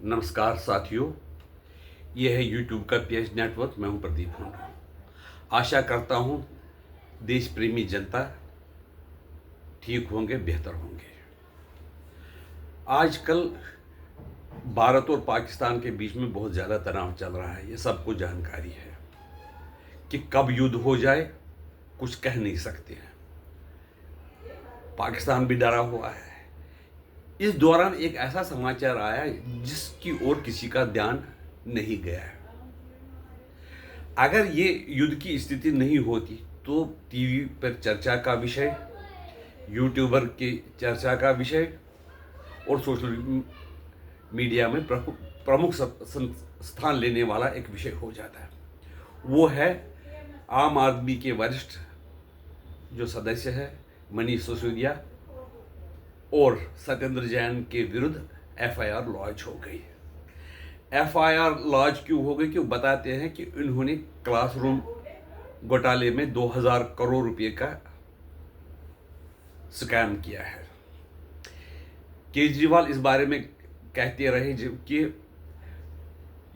नमस्कार साथियों, ये है यूट्यूब का पेज नेटवर्क। मैं हूं प्रदीप हुंडा। आशा करता हूं देश प्रेमी जनता ठीक होंगे, बेहतर होंगे। आजकल भारत और पाकिस्तान के बीच में बहुत ज़्यादा तनाव चल रहा है। ये सबको जानकारी है कि कब युद्ध हो जाए कुछ कह नहीं सकते हैं। पाकिस्तान भी डरा हुआ है। इस दौरान एक ऐसा समाचार आया जिसकी ओर किसी का ध्यान नहीं गया है। अगर ये युद्ध की स्थिति नहीं होती तो टीवी पर चर्चा का विषय, यूट्यूबर के चर्चा का विषय और सोशल मीडिया में प्रमुख स्थान लेने वाला एक विषय हो जाता है। वो है आम आदमी के वरिष्ठ जो सदस्य है मनीष सिसोदिया और सत्येंद्र जैन के विरुद्ध एफआईआर लॉन्च हो गई। एफआईआर लॉन्च क्यों हो गई? क्यों बताते हैं कि इन्होंने क्लासरूम घोटाले में 2000 करोड़ रुपए का स्कैम किया है। केजरीवाल इस बारे में कहते रहे कि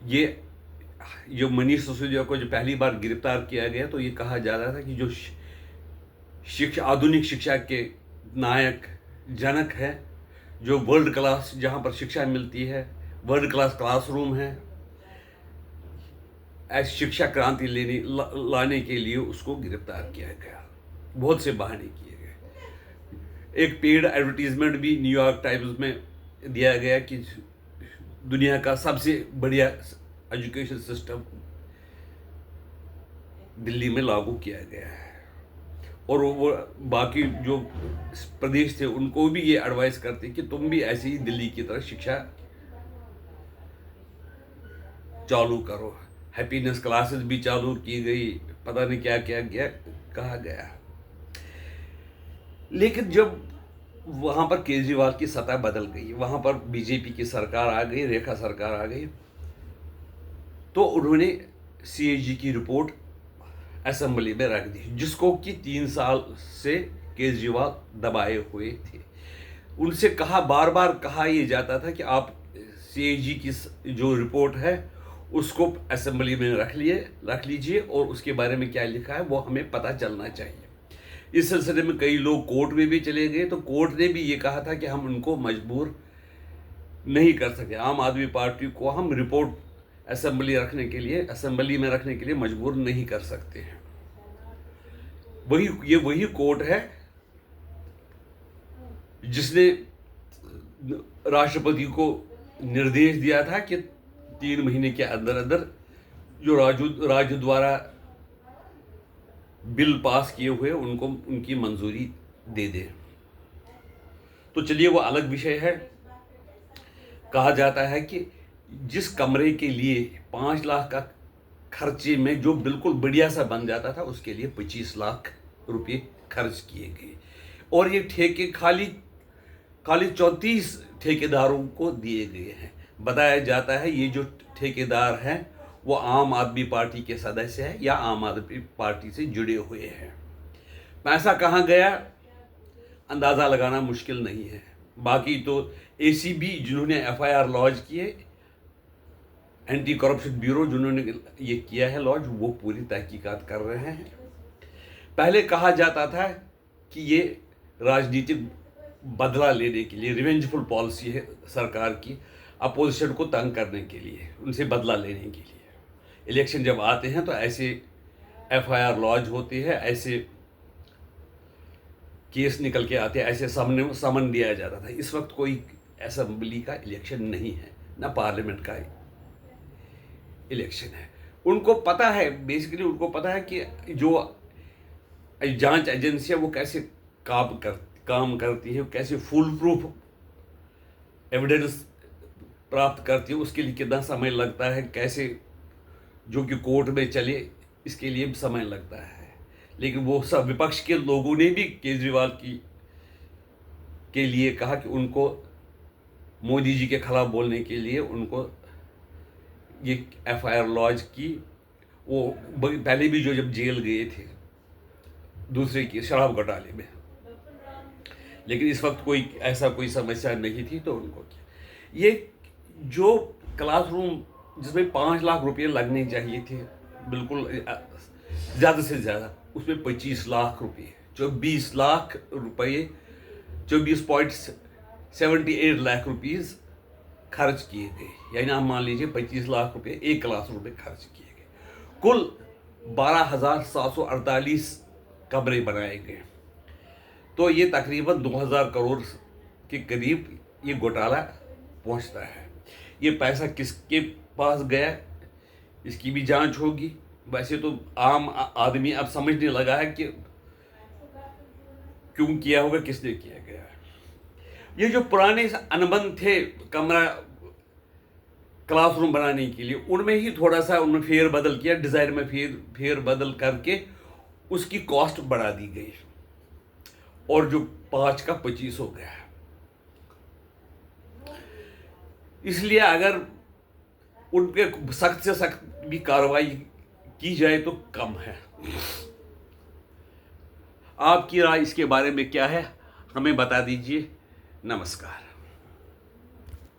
ये जो मनीष सिसोदिया को जो पहली बार गिरफ्तार किया गया तो ये कहा जा रहा था कि जो शिक्षा, आधुनिक शिक्षा के नायक जनक है, जो वर्ल्ड क्लास जहाँ पर शिक्षा मिलती है, वर्ल्ड क्लास क्लासरूम है, ऐसी शिक्षा क्रांति लाने के लिए उसको गिरफ्तार किया गया। बहुत से बहाने किए गए। एक पेड एडवर्टीजमेंट भी न्यूयॉर्क टाइम्स में दिया गया कि दुनिया का सबसे बढ़िया एजुकेशन सिस्टम दिल्ली में लागू किया गया है। और वो बाकी जो प्रदेश थे उनको भी ये एडवाइस करते कि तुम भी ऐसे ही दिल्ली की तरह शिक्षा चालू करो। हैप्पीनेस क्लासेस भी चालू की गई, पता नहीं क्या क्या गया कहा गया। लेकिन जब वहां पर केजरीवाल की सत्ता बदल गई, वहां पर बीजेपी की सरकार आ गई, रेखा सरकार आ गई, तो उन्होंने सीएजी की रिपोर्ट असेंबली में रख दी, जिसको कि 3 साल से केजरीवाल दबाए हुए थे। उनसे बार बार कहा यह जाता था कि आप सीएजी की जो रिपोर्ट है उसको असेंबली में रख लीजिए और उसके बारे में क्या लिखा है वो हमें पता चलना चाहिए। इस सिलसिले में कई लोग कोर्ट में भी चले गए, तो कोर्ट ने भी ये कहा था कि हम उनको मजबूर नहीं कर सकते। आम आदमी पार्टी को हम रिपोर्ट असेंबली में रखने के लिए मजबूर नहीं कर सकते हैं। वही कोर्ट है जिसने राष्ट्रपति को निर्देश दिया था कि 3 महीने के अंदर अंदर जो राज्य द्वारा बिल पास किए हुए उनको उनकी मंजूरी दे दे। तो चलिए वो अलग विषय है। कहा जाता है कि जिस कमरे के लिए 5 लाख का खर्चे में जो बिल्कुल बढ़िया सा बन जाता था उसके लिए 25 लाख रुपए खर्च किए गए और ये ठेके खाली 34 ठेकेदारों को दिए गए हैं। बताया जाता है ये जो ठेकेदार हैं वो आम आदमी पार्टी के सदस्य हैं या आम आदमी पार्टी से जुड़े हुए हैं। पैसा कहाँ गया अंदाज़ा लगाना मुश्किल नहीं है। बाकी तो एसीबी जिन्होंने एफआईआर लॉन्च किए, एंटी करप्शन ब्यूरो जिन्होंने ये किया है लॉन्च, वो पूरी तहकीकात कर रहे हैं। पहले कहा जाता था कि ये राजनीतिक बदला लेने के लिए रिवेंजफुल पॉलिसी है सरकार की, अपोजिशन को तंग करने के लिए, उनसे बदला लेने के लिए। इलेक्शन जब आते हैं तो ऐसे एफआईआर लॉन्च होती है, ऐसे केस निकल के आते हैं, ऐसे समन दिया जाता था। इस वक्त कोई असेंबली का इलेक्शन नहीं है, ना पार्लियामेंट का इलेक्शन है। उनको पता है, बेसिकली उनको पता है कि जो जांच एजेंसी है वो कैसे काम करती है, कैसे फुल प्रूफ एविडेंस प्राप्त करती है, उसके लिए कितना समय लगता है, कैसे जो कि कोर्ट में चले इसके लिए भी समय लगता है। लेकिन वो सब विपक्ष के लोगों ने भी केजरीवाल के लिए कहा कि उनको मोदी जी के खिलाफ बोलने के लिए उनको ये एफआईआर लॉन्च की। वो पहले भी जो जब जेल गए थे दूसरे की शराब घोटाले में, लेकिन इस वक्त कोई ऐसा कोई समस्या नहीं थी तो उनको किया। ये जो क्लासरूम जिसमें 5 लाख रुपए लगने चाहिए थे, बिल्कुल ज़्यादा से ज़्यादा, उसमें 25 लाख रुपए, 24 लाख रुपए, 24.78 लाख रुपीज़ खर्च किए गए। यानी आप मान लीजिए 25 लाख रुपए एक क्लासरूम में खर्च किए गए। कुल 12,748 कमरे बनाए गए। तो ये तकरीबन 2000 करोड़ के करीब ये घोटाला पहुंचता है। ये पैसा किसके पास गया, इसकी भी जांच होगी। वैसे तो आम आदमी अब समझने लगा है कि क्यों किया होगा, किसने किया गया है। ये जो पुराने अनुबंध थे कमरा क्लासरूम बनाने के लिए, उनमें ही थोड़ा सा उन्होंने फेरबदल किया, डिज़ाइन में फेरबदल करके उसकी कॉस्ट बढ़ा दी गई और जो 5 का 25 हो गया। इसलिए अगर उन पे सख्त से सख्त भी कार्रवाई की जाए तो कम है। आपकी राय इसके बारे में क्या है, हमें बता दीजिए। नमस्कार।